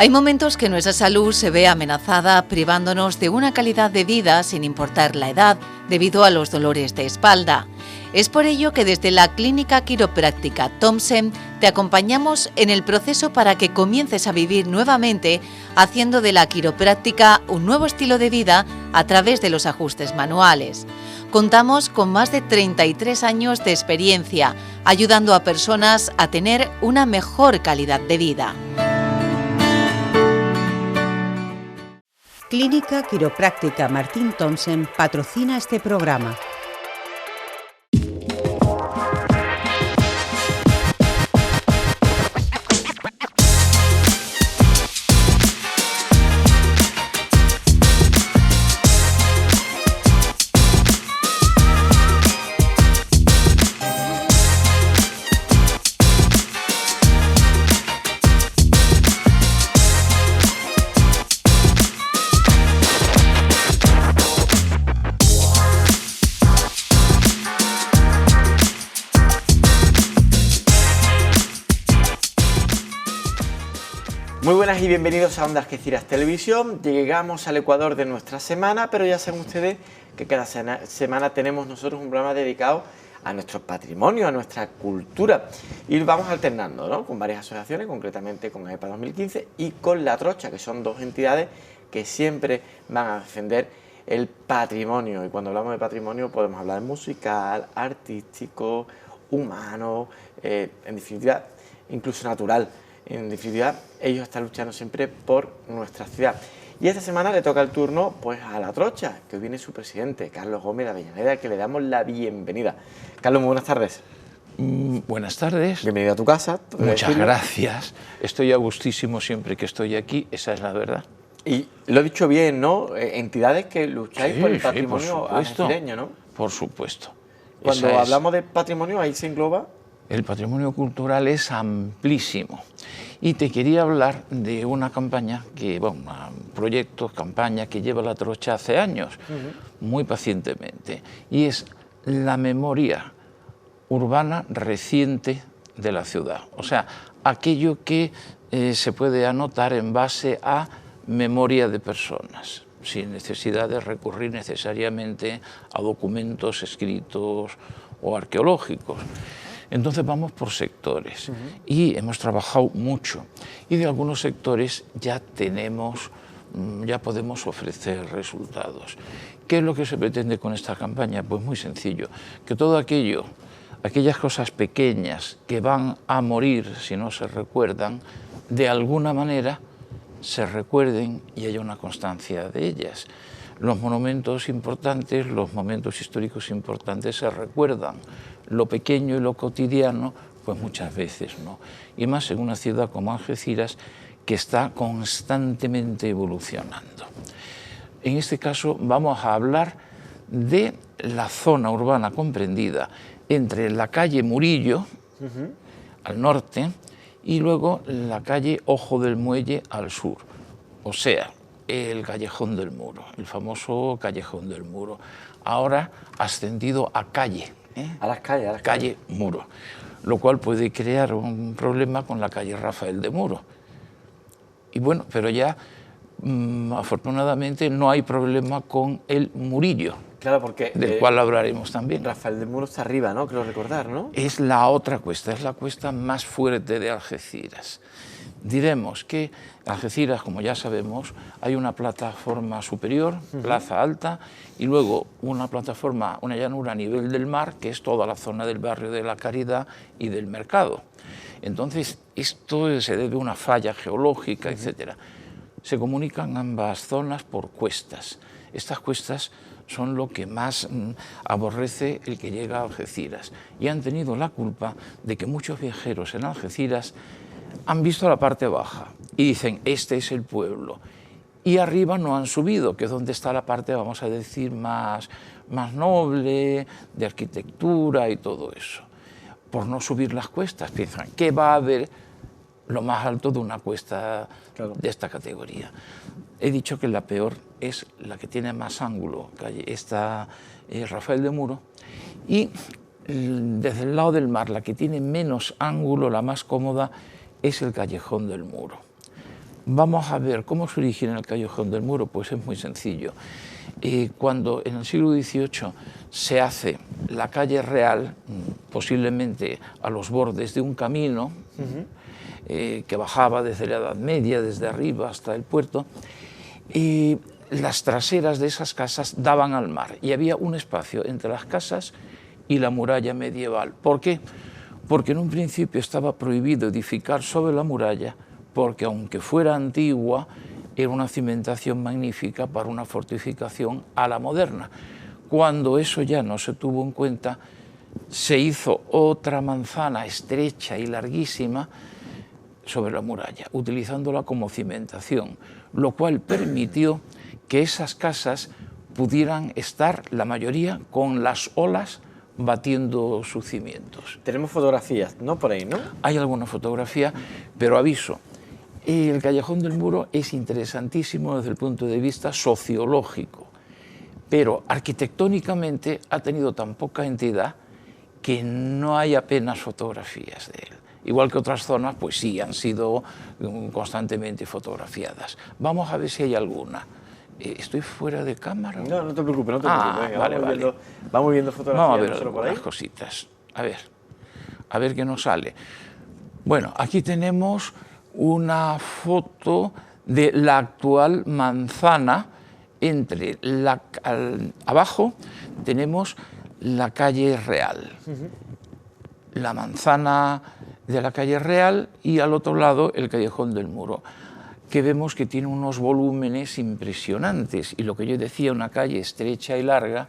Hay momentos que nuestra salud se ve amenazada privándonos de una calidad de vida sin importar la edad debido a los dolores de espalda. Es por ello que desde la Clínica Quiropráctica Thompson te acompañamos en el proceso para que comiences a vivir nuevamente haciendo de la quiropráctica un nuevo estilo de vida a través de los ajustes manuales. Contamos con más de 33 años de experiencia ayudando a personas a tener una mejor calidad de vida. Clínica Quiropráctica Martín Thompson patrocina este programa. Muy buenas y bienvenidos a Onda Algeciras Televisión. Llegamos al ecuador de nuestra semana, pero ya saben ustedes que cada semana tenemos nosotros un programa dedicado a nuestro patrimonio, a nuestra cultura. Y vamos alternando, ¿no?, con varias asociaciones, concretamente con AEPA 2015 y con La Trocha, que son dos entidades que siempre van a defender el patrimonio. Y cuando hablamos de patrimonio podemos hablar de musical, artístico, humano, en definitiva, incluso natural. En definitiva, ellos están luchando siempre por nuestra ciudad. Y esta semana le toca el turno pues a La Trocha, que hoy viene su presidente, Carlos Gómez de Avellaneda, que le damos la bienvenida. Carlos, muy buenas tardes. Buenas tardes. Bienvenido a tu casa. Muchas gracias. Estoy a gustísimo siempre que estoy aquí, esa es la verdad. Y lo he dicho bien, ¿no? Entidades que lucháis por el patrimonio algecireño, ¿no? Por supuesto. Cuando hablamos de patrimonio, ahí se engloba. El patrimonio cultural es amplísimo y te quería hablar de una campaña un proyecto, campaña que lleva La Trocha hace años, muy pacientemente, y es la memoria urbana reciente de la ciudad, o sea, aquello que se puede anotar en base a memoria de personas, sin necesidad de recurrir necesariamente a documentos escritos o arqueológicos. Entonces vamos por sectores y hemos trabajado mucho y de algunos sectores ya podemos ofrecer resultados. ¿Qué es lo que se pretende con esta campaña? Pues muy sencillo, que todo aquellas cosas pequeñas que van a morir si no se recuerdan, de alguna manera se recuerden y haya una constancia de ellas. Los monumentos importantes, los momentos históricos importantes se recuerdan. Lo pequeño y lo cotidiano, pues muchas veces no. Y más en una ciudad como Algeciras, que está constantemente evolucionando. En este caso vamos a hablar de la zona urbana comprendida entre la calle Murillo, al norte, y luego la calle Ojo del Muelle al sur, o sea, el Callejón del Muro, el famoso Callejón del Muro, ahora ascendido a calle. A las calles. Calle Muro, lo cual puede crear un problema con la calle Rafael de Muro. Y bueno, pero ya afortunadamente no hay problema con el Murillo, claro, porque, del cual hablaremos también. Rafael de Muro está arriba, ¿no? Creo recordar, ¿no? Es la otra cuesta, es la cuesta más fuerte de Algeciras. Diremos que en Algeciras, como ya sabemos, hay una plataforma superior, Plaza Alta, y luego una plataforma, una llanura a nivel del mar, que es toda la zona del barrio de la Caridad y del Mercado. Entonces, esto se debe a una falla geológica, etc. Se comunican ambas zonas por cuestas. Estas cuestas son lo que más aborrece el que llega a Algeciras, y han tenido la culpa de que muchos viajeros en Algeciras han visto la parte baja y dicen, este es el pueblo, y arriba no han subido, que es donde está la parte, vamos a decir, más noble, de arquitectura y todo eso. Por no subir las cuestas, piensan que va a haber lo más alto de una cuesta de esta categoría. He dicho que la peor es la que tiene más ángulo, está Rafael de Muro, y desde el lado del mar, la que tiene menos ángulo, la más cómoda, es el Callejón del Muro. Vamos a ver cómo se origina el Callejón del Muro. Pues es muy sencillo. Cuando en el siglo XVIII se hace la calle real, posiblemente a los bordes de un camino que bajaba desde la Edad Media, desde arriba hasta el puerto, las traseras de esas casas daban al mar y había un espacio entre las casas y la muralla medieval. ¿Por qué? Porque en un principio estaba prohibido edificar sobre la muralla, porque aunque fuera antigua, era una cimentación magnífica para una fortificación a la moderna. Cuando eso ya no se tuvo en cuenta, se hizo otra manzana estrecha y larguísima sobre la muralla, utilizándola como cimentación, lo cual permitió que esas casas pudieran estar, la mayoría, con las olas batiendo sus cimientos. Tenemos fotografías, ¿no? Por ahí, ¿no? Hay alguna fotografía, pero aviso, el Callejón del Muro es interesantísimo desde el punto de vista sociológico, pero arquitectónicamente ha tenido tan poca entidad que no hay apenas fotografías de él. Igual que otras zonas, pues sí, han sido constantemente fotografiadas. Vamos a ver si hay alguna. ¿Estoy fuera de cámara? No, no te preocupes, no te preocupes. Venga, vale, vamos viendo fotografías. Vamos a ver ¿no? Por ahí. algunas cositas. A ver qué nos sale. Bueno, aquí tenemos una foto de la actual manzana. Abajo tenemos la calle Real, la manzana de la calle Real, y al otro lado el Callejón del Muro, que vemos que tiene unos volúmenes impresionantes, y lo que yo decía, una calle estrecha y larga,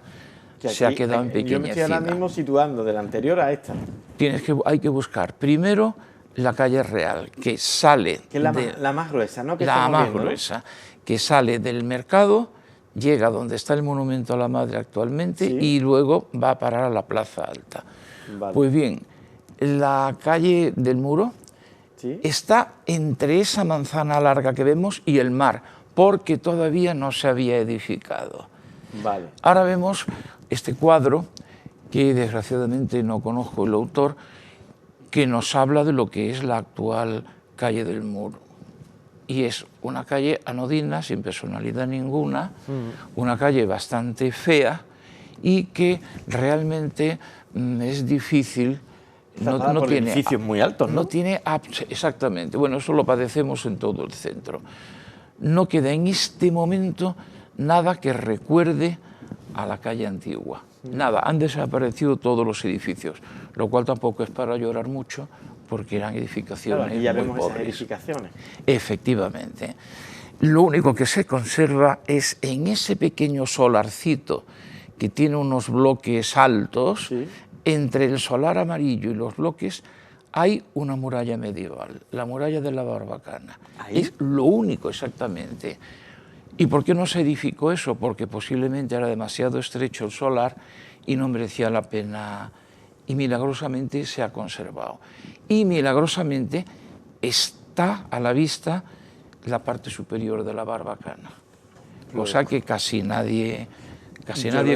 que se ha quedado en pequeñecina. Yo me estoy ahora mismo situando de la anterior a esta. Hay que buscar primero la calle Real, que sale... Que es la más gruesa, ¿no? Que la más viendo, gruesa, ¿no? Que sale del mercado, llega donde está el monumento a la Madre actualmente, ¿sí? Y luego va a parar a la Plaza Alta. Vale. Pues bien, la calle del Muro, ¿sí?, está entre esa manzana larga que vemos y el mar, porque todavía no se había edificado. Vale. Ahora vemos este cuadro, que desgraciadamente no conozco el autor, que nos habla de lo que es la actual calle del Muro. Y es una calle anodina, sin personalidad ninguna, una calle bastante fea y que realmente es difícil. No tiene edificios muy altos, ¿no? No tiene, exactamente, bueno, eso lo padecemos en todo el centro. No queda en este momento nada que recuerde a la calle antigua. Nada, han desaparecido todos los edificios, lo cual tampoco es para llorar mucho, porque eran edificaciones claro, aquí ya muy vemos pobres. Esas edificaciones. Efectivamente. Lo único que se conserva es en ese pequeño solarcito que tiene unos bloques altos, ¿sí?, entre el solar amarillo y los bloques hay una muralla medieval, la muralla de la Barbacana. ¿Ahí? Es lo único exactamente. ¿Y por qué no se edificó eso? Porque posiblemente era demasiado estrecho el solar y no merecía la pena, y milagrosamente se ha conservado. Y milagrosamente está a la vista la parte superior de la Barbacana, cosa que casi nadie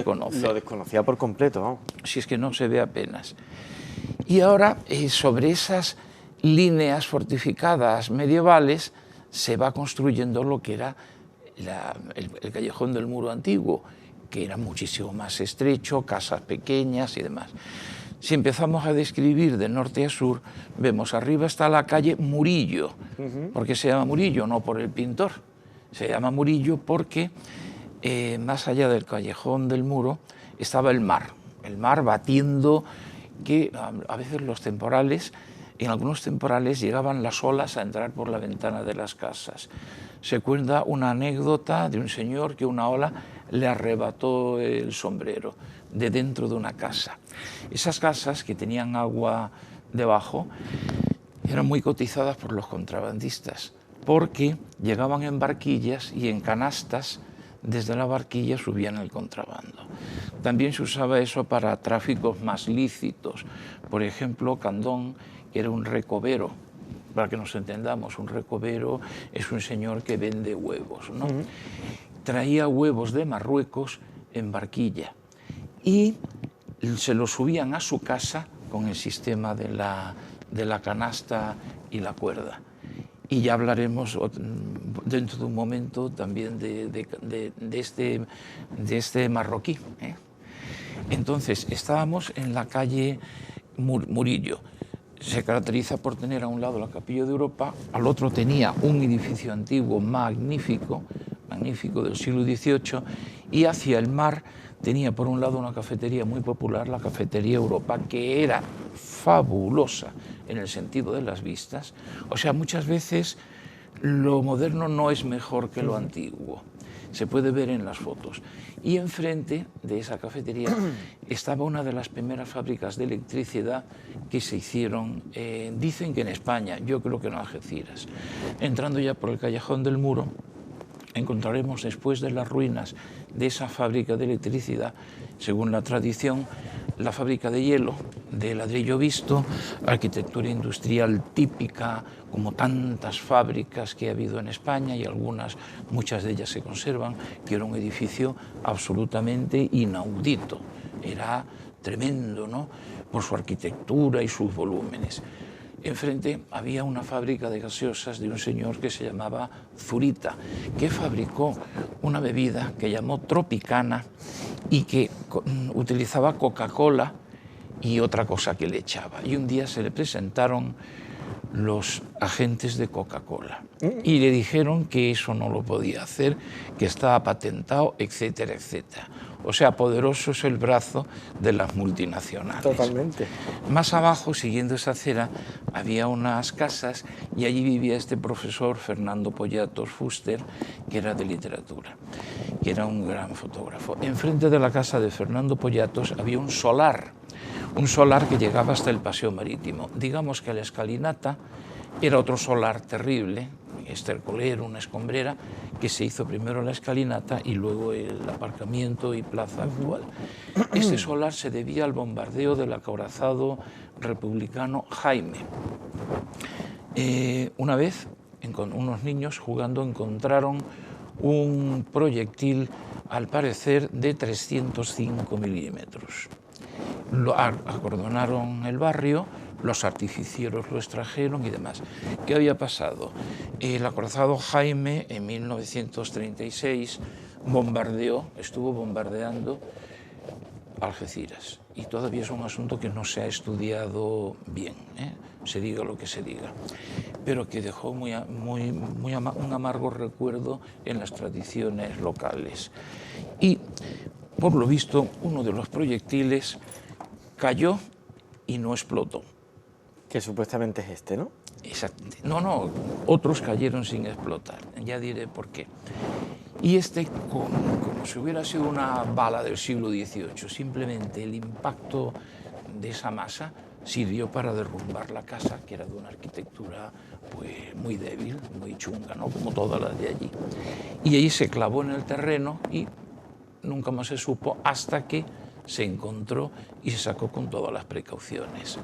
conoce. Lo desconocía por completo, ¿no? Si es que no se ve apenas. Y ahora, sobre esas líneas fortificadas medievales, se va construyendo lo que era el Callejón del Muro antiguo, que era muchísimo más estrecho, casas pequeñas y demás. Si empezamos a describir de norte a sur, vemos arriba está la calle Murillo. ¿Por qué se llama Murillo? No por el pintor. Se llama Murillo porque más allá del Callejón del Muro estaba el mar batiendo, que a veces en algunos temporales llegaban las olas a entrar por la ventana de las casas. Se cuenta una anécdota de un señor que una ola le arrebató el sombrero de dentro de una casa. Esas casas, que tenían agua debajo, eran muy cotizadas por los contrabandistas, porque llegaban en barquillas y en canastas, desde la barquilla subían el contrabando. También se usaba eso para tráficos más lícitos. Por ejemplo, Candón, que era un recovero, para que nos entendamos, un recovero es un señor que vende huevos, ¿no? Traía huevos de Marruecos en barquilla y se los subían a su casa con el sistema de la canasta y la cuerda. y ya hablaremos dentro de un momento también de este marroquí, ¿eh? Entonces, estábamos en la calle Murillo. Se caracteriza por tener a un lado la Capilla de Europa, al otro tenía un edificio antiguo magnífico del siglo XVIII, y hacia el mar tenía por un lado una cafetería muy popular, la Cafetería Europa, que era fabulosa en el sentido de las vistas. O sea, muchas veces lo moderno no es mejor que lo antiguo. Se puede ver en las fotos. Y enfrente de esa cafetería estaba una de las primeras fábricas de electricidad que se hicieron, dicen que en España, yo creo que en Algeciras. Entrando ya por el Callejón del Muro, encontraremos después de las ruinas de esa fábrica de electricidad, según la tradición, la fábrica de hielo, de ladrillo visto, arquitectura industrial típica, como tantas fábricas que ha habido en España, y muchas de ellas se conservan, que era un edificio absolutamente inaudito. Era tremendo, ¿no?, por su arquitectura y sus volúmenes. Enfrente había una fábrica de gaseosas de un señor que se llamaba Zurita, que fabricó una bebida que llamó Tropicana y que utilizaba Coca-Cola y otra cosa que le echaba. Y un día se le presentaron los agentes de Coca-Cola y le dijeron que eso no lo podía hacer, que estaba patentado, etcétera, etcétera. O sea, poderoso es el brazo de las multinacionales. Totalmente. Más abajo, siguiendo esa acera, había unas casas y allí vivía este profesor, Fernando Poyatos Fuster, que era de literatura, que era un gran fotógrafo. Enfrente de la casa de Fernando Poyatos había un solar que llegaba hasta el Paseo Marítimo. Digamos que la escalinata era otro solar terrible, estercolero, una escombrera, que se hizo primero la escalinata y luego el aparcamiento y plaza actual. Este solar se debía al bombardeo del acorazado republicano Jaime. Una vez, unos niños jugando encontraron un proyectil, al parecer, de 305 milímetros. Acordonaron el barrio, los artificieros lo extrajeron y demás. ¿Qué había pasado? El acorazado Jaime, en 1936, estuvo bombardeando Algeciras, y todavía es un asunto que no se ha estudiado bien, se diga lo que se diga, pero que dejó un amargo recuerdo en las tradiciones locales. Y, por lo visto, uno de los proyectiles cayó y no explotó. Que supuestamente es este, ¿no? Exactamente. No, otros cayeron sin explotar, ya diré por qué. Y este, como si hubiera sido una bala del siglo XVIII, simplemente el impacto de esa masa sirvió para derrumbar la casa, que era de una arquitectura pues muy débil, muy chunga, ¿no?, como todas las de allí. Y ahí se clavó en el terreno y nunca más se supo, hasta que se encontró y se sacó con todas las precauciones.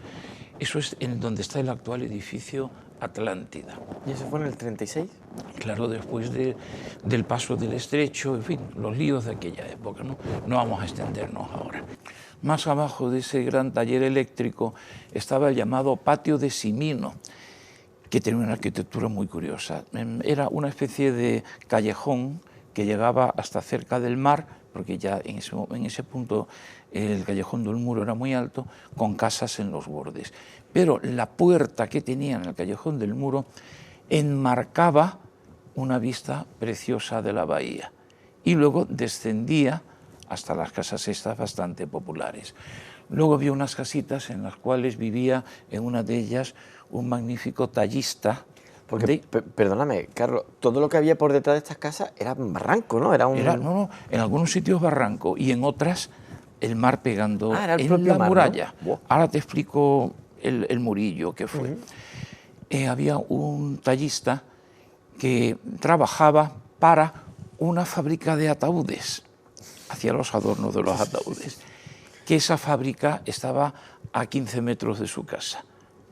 Eso es en donde está el actual edificio Atlántida. ¿Y eso fue en el 36? Claro, después del paso del estrecho, en fin, los líos de aquella época, ¿no? No vamos a extendernos ahora. Más abajo de ese gran taller eléctrico estaba el llamado Patio de Simino, que tenía una arquitectura muy curiosa. Era una especie de callejón que llegaba hasta cerca del mar, porque ya en ese punto el Callejón del Muro era muy alto, con casas en los bordes. Pero la puerta que tenía en el Callejón del Muro enmarcaba una vista preciosa de la bahía, y luego descendía hasta las casas estas bastante populares. Luego había unas casitas en las cuales vivía, en una de ellas, un magnífico tallista. Porque, perdóname, Carlos, todo lo que había por detrás de estas casas era un barranco, ¿no? No, en algunos sitios barranco y en otras el mar pegando en la muralla. ¿No? Wow. Ahora te explico el Murillo que fue. Había un tallista que trabajaba para una fábrica de ataúdes, hacía los adornos de los ataúdes, que esa fábrica estaba a 15 metros de su casa,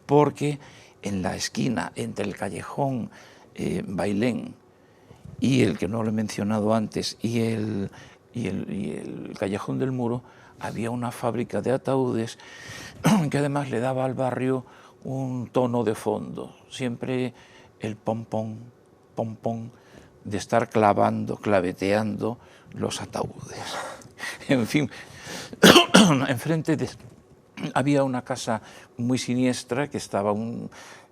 porque en la esquina entre el Callejón Bailén y el que no lo he mencionado antes y el Callejón del Muro había una fábrica de ataúdes que además le daba al barrio un tono de fondo. Siempre el pom-pom, pom-pom, de estar claveteando los ataúdes. En fin, enfrente había una casa muy siniestra que estaba,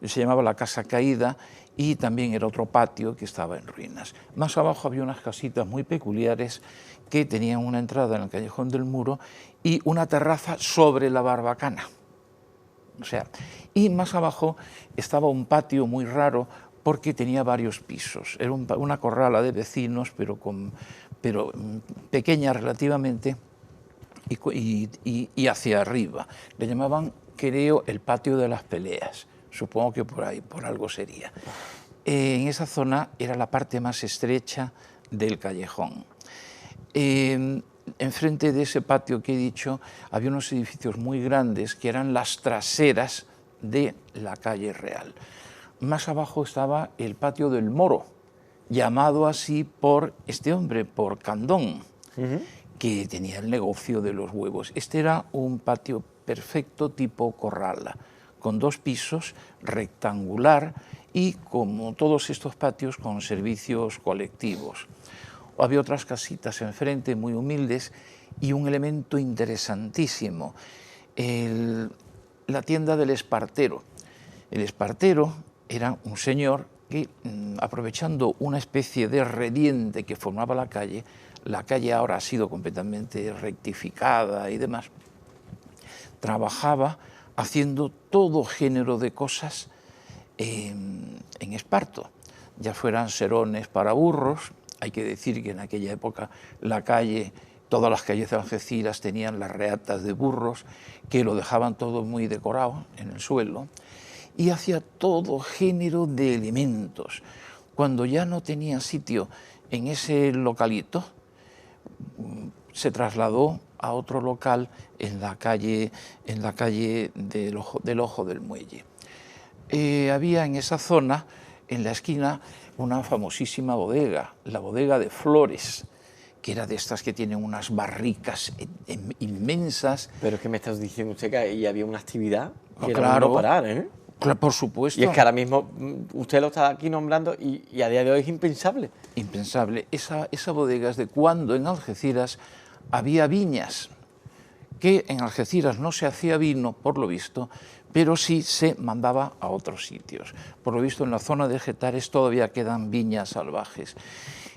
se llamaba la Casa Caída, y también era otro patio que estaba en ruinas. Más abajo había unas casitas muy peculiares que tenían una entrada en el Callejón del Muro y una terraza sobre la barbacana. O sea, y más abajo estaba un patio muy raro porque tenía varios pisos. Era una corrala de vecinos, pero pequeña relativamente, y hacia arriba. Le llamaban, creo, el patio de las peleas. Supongo que por ahí, por algo sería. En esa zona era la parte más estrecha del callejón. Enfrente de ese patio que he dicho había unos edificios muy grandes que eran las traseras de la calle Real. Más abajo estaba el patio del Moro, llamado así por este hombre, por Candón, que tenía el negocio de los huevos. Este era un patio perfecto tipo corrala, con 2 pisos, rectangular y, como todos estos patios, con servicios colectivos. Había otras casitas enfrente, muy humildes, y un elemento interesantísimo, la tienda del espartero. El espartero era un señor que, aprovechando una especie de rediente que formaba la calle ahora ha sido completamente rectificada y demás, trabajaba haciendo todo género de cosas en esparto, ya fueran serones para burros. Hay que decir que en aquella época todas las calles de Algeciras tenían las reatas de burros, que lo dejaban todo muy decorado en el suelo, y hacía todo género de elementos. Cuando ya no tenía sitio en ese localito, se trasladó a otro local en la calle del Ojo del Muelle. Había en esa zona, en la esquina, una famosísima bodega, la bodega de Flores, que era de estas que tienen unas barricas inmensas. Pero es que me estás diciendo usted que ahí había una actividad que claro, era no parar, ¿eh? Claro, por supuesto. Y es que ahora mismo usted lo está aquí nombrando y a día de hoy es impensable. Impensable. Esa bodega es de cuando en Algeciras había viñas, que en Algeciras no se hacía vino, por lo visto, pero sí se mandaba a otros sitios. Por lo visto, en la zona de Getares todavía quedan viñas salvajes.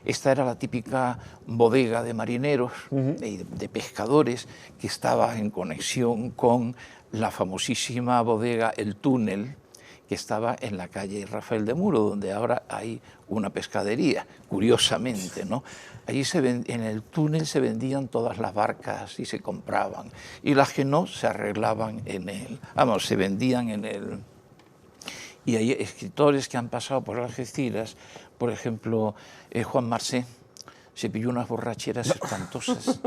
Esta era la típica bodega de marineros, de pescadores, que estaba en conexión con la famosísima bodega El Túnel, que estaba en la calle Rafael de Muro, donde ahora hay una pescadería, curiosamente, ¿no? Allí en el túnel se vendían todas las barcas y se compraban, y las que no se arreglaban en él, se vendían en él. Y hay escritores que han pasado por Algeciras, por ejemplo, Juan Marsé, se pilló unas borracheras espantosas,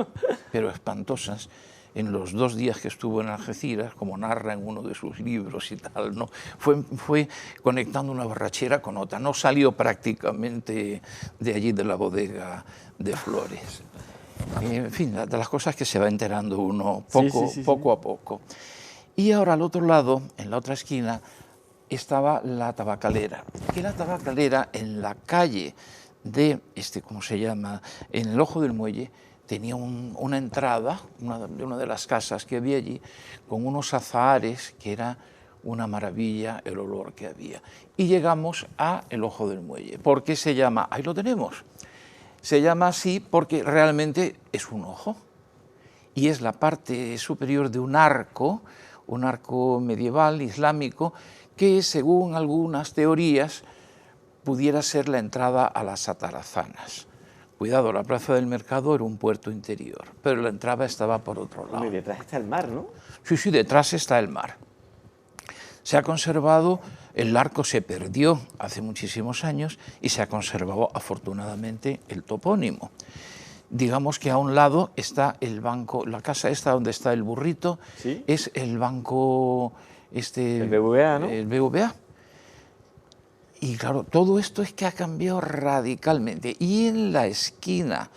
pero espantosas, en los 2 días que estuvo en Algeciras, como narra en uno de sus libros y tal, ¿no? Fue conectando una borrachera con otra, no salió prácticamente de allí, de la bodega de Flores. En fin, de las cosas que se va enterando uno poco a poco. Y ahora al otro lado, en la otra esquina, estaba la tabacalera, que la tabacalera en la calle de, ¿cómo se llama?, en el Ojo del Muelle, tenía una entrada, una de las casas que había allí, con unos azahares, que era una maravilla el olor que había. Y llegamos a el Ojo del Muelle. ¿Por qué se llama? Ahí lo tenemos. Se llama así porque realmente es un ojo, y es la parte superior de un arco medieval islámico, que según algunas teorías pudiera ser la entrada a las atarazanas. Cuidado, la plaza del mercado era un puerto interior, pero la entrada estaba por otro lado. Y detrás está el mar, ¿no? Sí, detrás está el mar. Se ha conservado, el arco se perdió hace muchísimos años y se ha conservado afortunadamente el topónimo. Digamos que a un lado está el banco, la casa esta donde está el burrito, ¿sí?, es el banco, el BBVA, ¿no? El BBVA. Y claro, todo esto es que ha cambiado radicalmente. Y en la esquina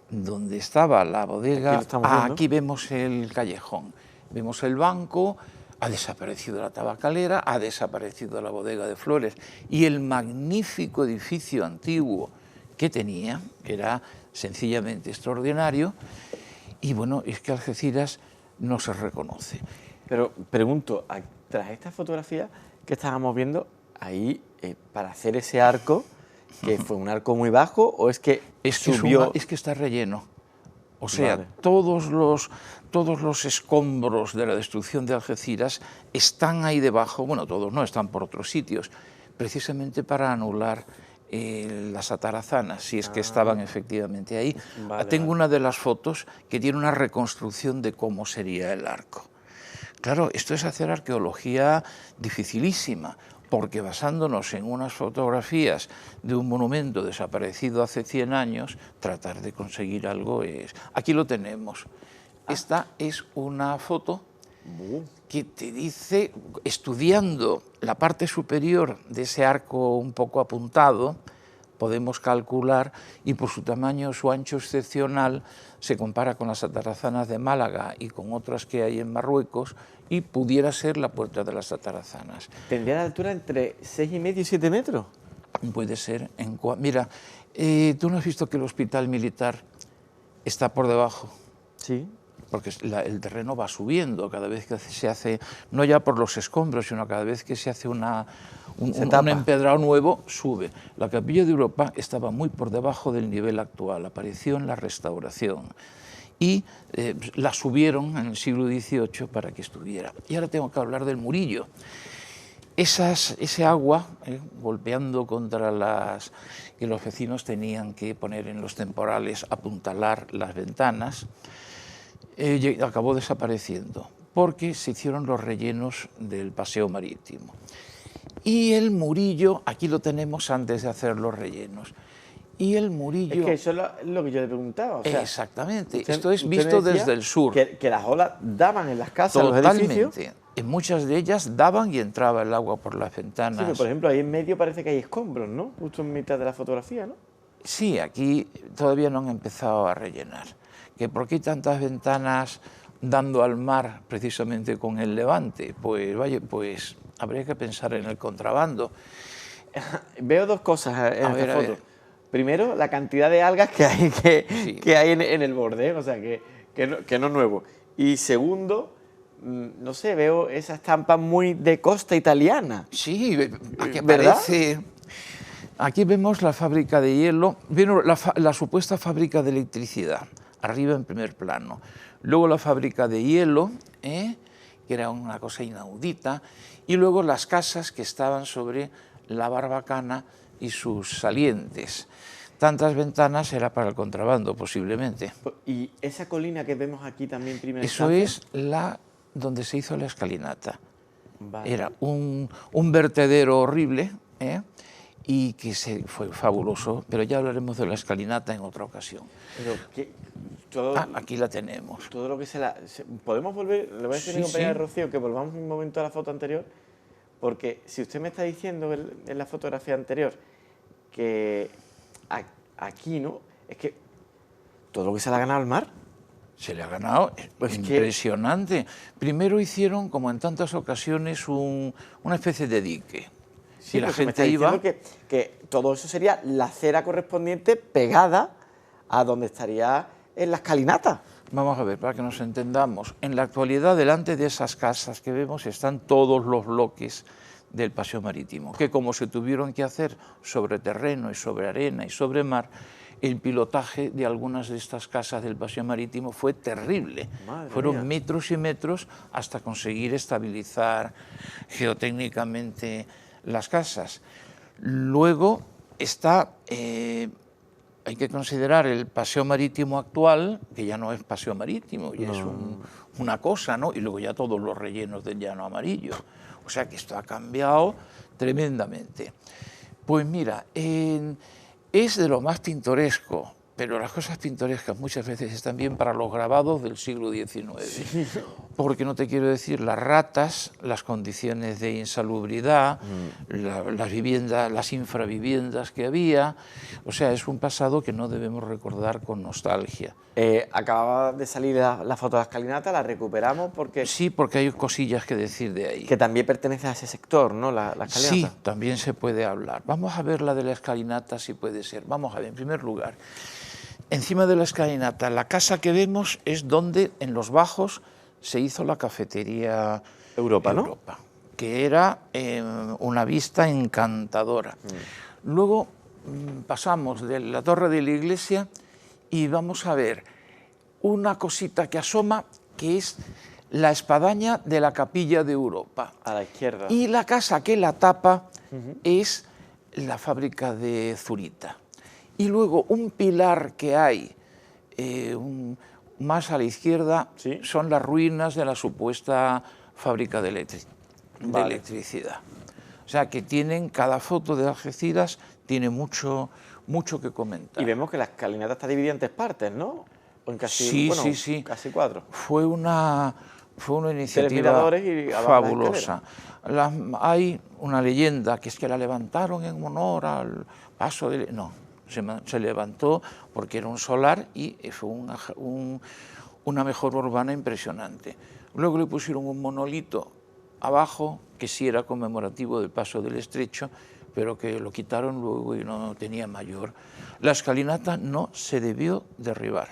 donde estaba la bodega, aquí vemos el callejón, vemos el banco, Ha desaparecido la tabacalera, ha desaparecido la bodega de flores y el magnífico edificio antiguo que tenía, que era sencillamente extraordinario, y bueno, es que Algeciras no se reconoce. Pero pregunto, tras esta fotografía que estábamos viendo, ahí para hacer ese arco, que fue un arco muy bajo, o es que subió... Es que está relleno. O sea, Vale. todos los escombros de la destrucción de Algeciras están ahí debajo, bueno, todos no, están por otros sitios, precisamente para anular las atarazanas, si es que estaban efectivamente ahí. Vale, Tengo vale. una de las fotos que tiene una reconstrucción de cómo sería el arco. Claro, esto es hacer arqueología dificilísima, porque basándonos en unas fotografías de un monumento desaparecido hace 100 años, tratar de conseguir algo es... Aquí lo tenemos. Esta es una foto que te dice, estudiando la parte superior de ese arco un poco apuntado, podemos calcular, y por su tamaño, su ancho excepcional, se compara con las atarazanas de Málaga y con otras que hay en Marruecos, y pudiera ser la Puerta de las Atarazanas. ¿Tendría la altura entre 6,5 y 7 metros? Puede ser. Mira, ¿tú no has visto que el hospital militar está por debajo? Sí. Porque el terreno va subiendo cada vez que se hace, no ya por los escombros, sino cada vez que se hace un empedrado nuevo, sube. La Capilla de Europa estaba muy por debajo del nivel actual, apareció en la restauración y la subieron en el siglo XVIII para que estuviera. Y ahora tengo que hablar del Murillo. Ese agua golpeando contra las que los vecinos tenían que poner en los temporales, apuntalar las ventanas, acabó desapareciendo porque se hicieron los rellenos del paseo marítimo. Y el Murillo, aquí lo tenemos antes de hacer los rellenos. Y el Murillo... Es que eso es lo que yo le preguntaba. O sea, exactamente, usted- esto es usted visto me decía desde el sur. Que las olas daban en las casas, en los edificios. Totalmente. En muchas de ellas daban y entraba el agua por las Sí, ventanas. pero por ejemplo, ahí en medio parece que hay escombros, ¿no? Justo en mitad de la fotografía, ¿no? Sí, aquí todavía no han empezado a rellenar. ¿Que por qué hay tantas ventanas dando al mar precisamente con el levante? Pues vaya, pues habría que pensar en el contrabando. Veo dos cosas en A esta ver, a foto. ver. Primero, la cantidad de algas que hay, Sí. que hay en el borde, o sea, que no es nuevo. Y segundo, no sé, veo esa estampa muy de costa italiana. Sí, aquí ¿Verdad? aparece... Aquí vemos la fábrica de hielo, bueno, la supuesta fábrica de electricidad, arriba en primer plano. Luego la fábrica de hielo, que era una cosa inaudita, y luego las casas que estaban sobre la Barbacana y sus salientes. Tantas ventanas era para el contrabando, posiblemente. Y esa colina que vemos aquí también, primera Eso instancia, es donde se hizo la escalinata. vale. Era un vertedero horrible, y que fue fabuloso, pero ya hablaremos de la escalinata en otra ocasión. Pero que todo, Aquí la tenemos. todo lo que podemos volver, le voy a decir a mi Sí, compañera sí. Rocío que volvamos un momento a la foto anterior, porque si usted me está diciendo en la fotografía anterior que aquí, ¿no? Es que todo lo que se le ha ganado al mar. Se le ha ganado, Pues impresionante. Primero hicieron, como en tantas ocasiones, una especie de dique. Sí, y la porque me está gente iba... diciendo que todo eso sería la cera correspondiente pegada a donde estaría en la escalinata. Vamos a ver, para que nos entendamos. En la actualidad, delante de esas casas que vemos, están todos los bloques del paseo marítimo, que como se tuvieron que hacer sobre terreno y sobre arena y sobre mar, el pilotaje de algunas de estas casas del paseo marítimo fue terrible. Madre Fueron mía. metros y metros hasta conseguir estabilizar geotécnicamente las casas. Luego está... hay que considerar el paseo marítimo actual, que ya no es paseo marítimo, ya es una cosa, ¿no? Y luego ya todos los rellenos del llano amarillo. O sea que esto ha cambiado tremendamente. Pues mira, es de lo más pintoresco pero las cosas pintorescas muchas veces están bien para los grabados del siglo XIX, porque no te quiero decir las ratas, las condiciones de insalubridad, las viviendas, las infraviviendas que había, o sea, es un pasado que no debemos recordar con nostalgia. Acababa de salir la foto de la escalinata, la recuperamos porque... Sí, porque hay cosillas que decir de ahí. Que también pertenece a ese sector, ¿no? La escalinata. Sí, también se puede hablar. Vamos a ver la de la escalinata, si puede ser. Vamos a ver, en primer lugar, encima de la escalinata, la casa que vemos es donde, en los bajos, se hizo la cafetería Europa, ¿no? Que era una vista encantadora. Luego pasamos de la torre de la iglesia y vamos a ver una cosita que asoma, que es la espadaña de la capilla de Europa. A la izquierda. Y la casa que la tapa es la fábrica de Zurita. Y luego un pilar que hay más a la izquierda, ¿sí?, son las ruinas de la supuesta fábrica de electricidad. O sea que tienen, cada foto de Algeciras tiene mucho que comentar. Y vemos que la escalinata está dividida en 3 partes, ¿no? O en casi, Sí, bueno, sí. casi 4. Fue una iniciativa fabulosa. Hay una leyenda que es que la levantaron en honor al paso de... No, se levantó porque era un solar y fue una mejora urbana impresionante. Luego le pusieron un monolito abajo que sí era conmemorativo del paso del Estrecho, pero que lo quitaron luego y no tenía mayor. La escalinata no se debió derribar.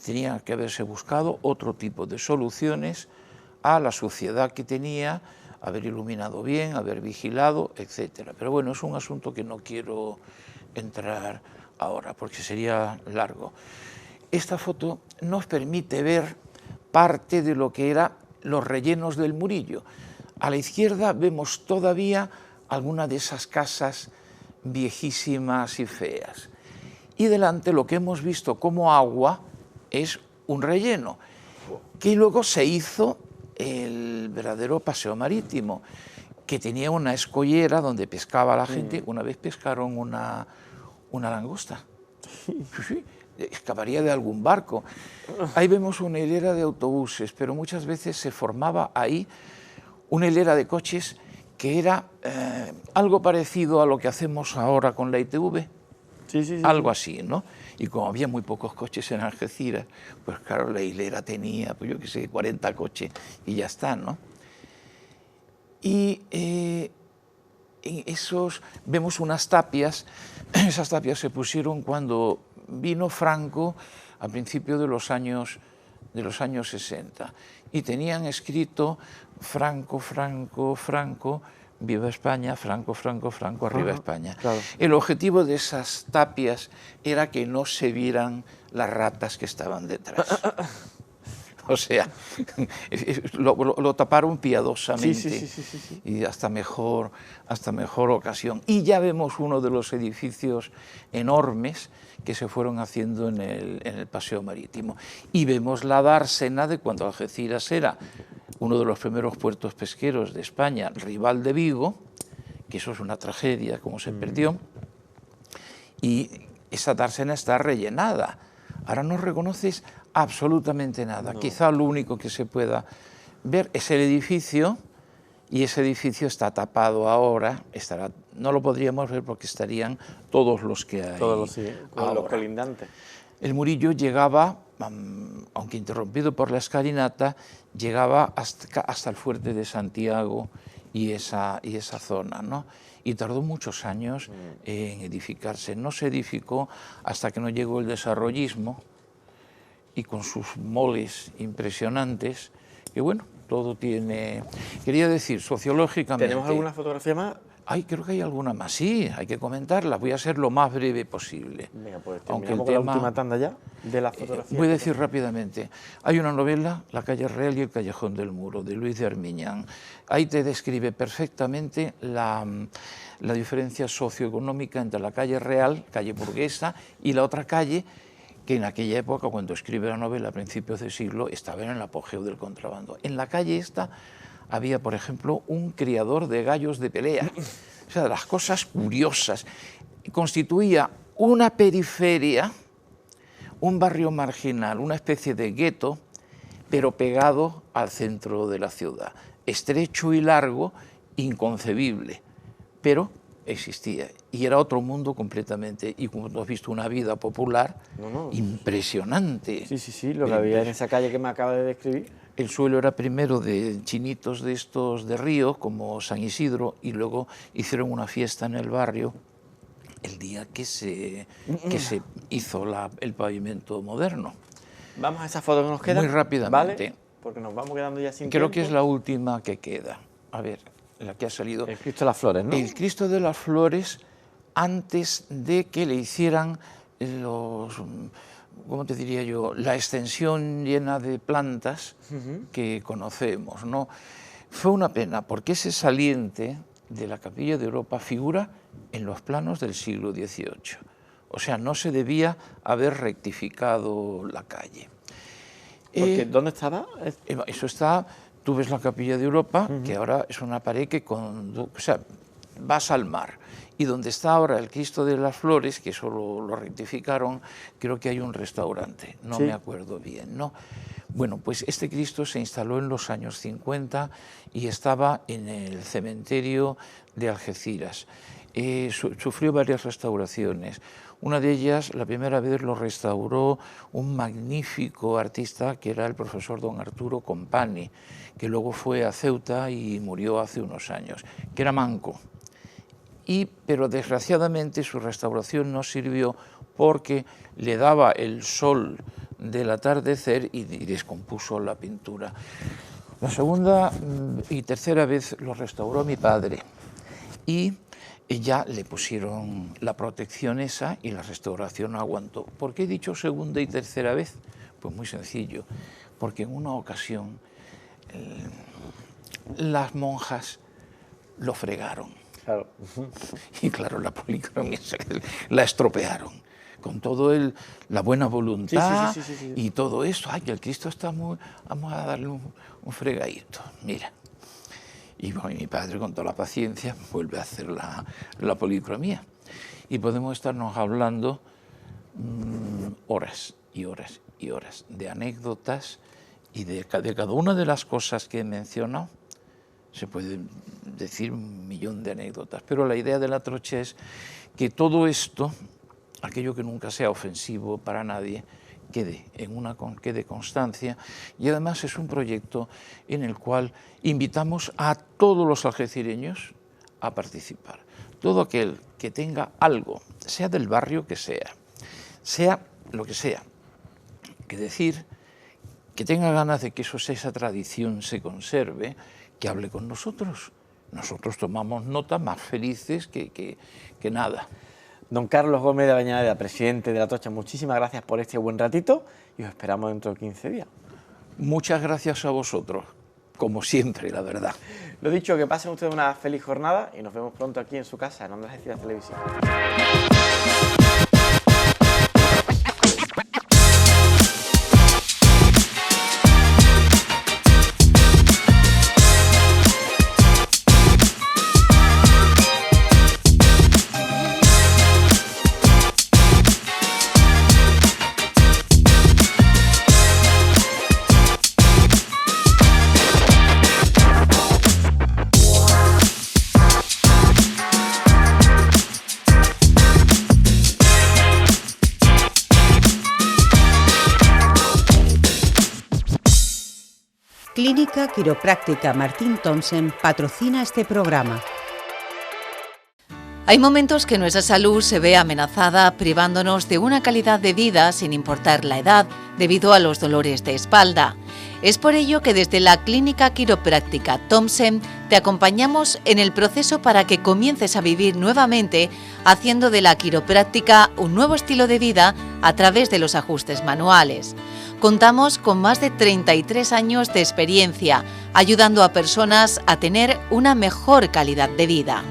Tenía que haberse buscado otro tipo de soluciones a la suciedad que tenía, haber iluminado bien, haber vigilado, etc. Pero bueno, es un asunto que no quiero entrar ahora porque sería largo. Esta foto nos permite ver parte de lo que eran los rellenos del Murillo. A la izquierda vemos todavía alguna de esas casas viejísimas y feas. Y delante lo que hemos visto como agua es un relleno, que luego se hizo el verdadero paseo marítimo, que tenía una escollera donde pescaba la gente. Una vez pescaron una langosta. Sí, escaparía de algún barco. Ahí vemos una hilera de autobuses, pero muchas veces se formaba ahí una hilera de coches que era algo parecido a lo que hacemos ahora con la ITV. Sí. Algo así, ¿no? Y como había muy pocos coches en Algeciras, pues claro, la hilera tenía, pues yo qué sé, 40 coches y ya está, ¿no? Y en esos vemos unas tapias. Esas tapias se pusieron cuando vino Franco a principios de los años 60 y tenían escrito Franco, Franco, Franco, viva España, Franco, Franco, Franco, arriba España. Claro. El objetivo de esas tapias era que no se vieran las ratas que estaban detrás. O sea, lo taparon piadosamente. Sí. Y hasta mejor ocasión. Y ya vemos uno de los edificios enormes que se fueron haciendo en el paseo marítimo. Y vemos la dársena de cuando Algeciras era uno de los primeros puertos pesqueros de España, rival de Vigo, que eso es una tragedia, como se perdió, y esa dársena está rellenada. Ahora no reconoces absolutamente nada. No. Quizá lo único que se pueda ver es el edificio, y ese edificio está tapado ahora, no lo podríamos ver porque estarían todos los que hay. Todos los colindantes. El Murillo llegaba, aunque interrumpido por la escalinata, llegaba hasta el fuerte de Santiago y esa zona, ¿no? Y tardó muchos años en edificarse. No se edificó hasta que no llegó el desarrollismo y con sus moles impresionantes, que bueno, todo tiene... Quería decir, sociológicamente... ¿Tenemos alguna fotografía más? Ay, creo que hay alguna más, sí, hay que comentarla. Voy a ser lo más breve posible. Venga, pues terminamos con la última tanda ya de la fotografía. Voy a decir rápidamente. Hay una novela, La calle Real y el callejón del Muro, de Luis de Armiñán. Ahí te describe perfectamente la diferencia socioeconómica entre la calle Real, calle burguesa, y la otra calle, que en aquella época, cuando escribe la novela a principios de siglo, estaba en el apogeo del contrabando. En la calle esta había, por ejemplo, un criador de gallos de pelea. O sea, de las cosas curiosas. Constituía una periferia un barrio marginal, una especie de gueto, pero pegado al centro de la ciudad. Estrecho y largo, inconcebible, pero existía. Y era otro mundo completamente. Y como tú has visto, una vida popular impresionante. Sí, lo que había en esa calle que me acaba de describir. El suelo era primero de chinitos de estos de río, como San Isidro, y luego hicieron una fiesta en el barrio el día que se hizo el pavimento moderno. Vamos a esa foto que nos queda. Muy rápidamente. ¿Vale? Porque nos vamos quedando ya sin Creo tiempo. que es la última que queda. A ver, la que ha salido. El Cristo de las Flores, ¿no? El Cristo de las Flores, antes de que le hicieran ¿cómo te diría yo?, la extensión llena de plantas que conocemos, ¿no? Fue una pena, porque ese saliente de la Capilla de Europa figura en los planos del siglo XVIII. O sea, no se debía haber rectificado la calle. Porque, ¿dónde estaba? Eso está, tú ves la Capilla de Europa, que ahora es una pared que vas al mar. Y donde está ahora el Cristo de las Flores, que eso lo rectificaron, creo que hay un restaurante, no me acuerdo bien, ¿no? Bueno, pues este Cristo se instaló en los años 50 y estaba en el cementerio de Algeciras. Sufrió varias restauraciones. Una de ellas, la primera vez lo restauró un magnífico artista que era el profesor don Arturo Compani, que luego fue a Ceuta y murió hace unos años, que era manco. Pero desgraciadamente su restauración no sirvió porque le daba el sol del atardecer y descompuso la pintura. La segunda y tercera vez lo restauró mi padre y ya le pusieron la protección esa y la restauración aguantó. ¿Por qué he dicho segunda y tercera vez? Pues muy sencillo, porque en una ocasión las monjas lo fregaron. Claro. Y claro, la policromía la estropearon. Con todo la buena voluntad y todo esto. Ay, que el Cristo está vamos a darle un fregadito. Mira. Y bueno, mi padre, con toda la paciencia, vuelve a hacer la policromía. Y podemos estarnos hablando horas y horas y horas de anécdotas y de cada una de las cosas que he mencionado. Se puede decir 1.000.000 de anécdotas, pero la idea de la trocha es que todo esto, aquello que nunca sea ofensivo para nadie, quede constancia, y además es un proyecto en el cual invitamos a todos los algecireños a participar. Todo aquel que tenga algo, sea del barrio que sea lo que sea, que decir, que tenga ganas de que esa tradición se conserve, que hable con nosotros. Nosotros tomamos nota más felices que nada. Don Carlos Gómez de Avellaneda, presidente de La Trocha, muchísimas gracias por este buen ratito y os esperamos dentro de 15 días. Muchas gracias a vosotros, como siempre, la verdad. Lo dicho, que pasen ustedes una feliz jornada y nos vemos pronto aquí en su casa, en Onda Algeciras Televisión. Clínica Quiropráctica Martín Thompson patrocina este programa. Hay momentos que nuestra salud se ve amenazada privándonos de una calidad de vida sin importar la edad debido a los dolores de espalda. Es por ello que desde la Clínica Quiropráctica Thompson te acompañamos en el proceso para que comiences a vivir nuevamente haciendo de la quiropráctica un nuevo estilo de vida a través de los ajustes manuales. Contamos con más de 33 años de experiencia ayudando a personas a tener una mejor calidad de vida.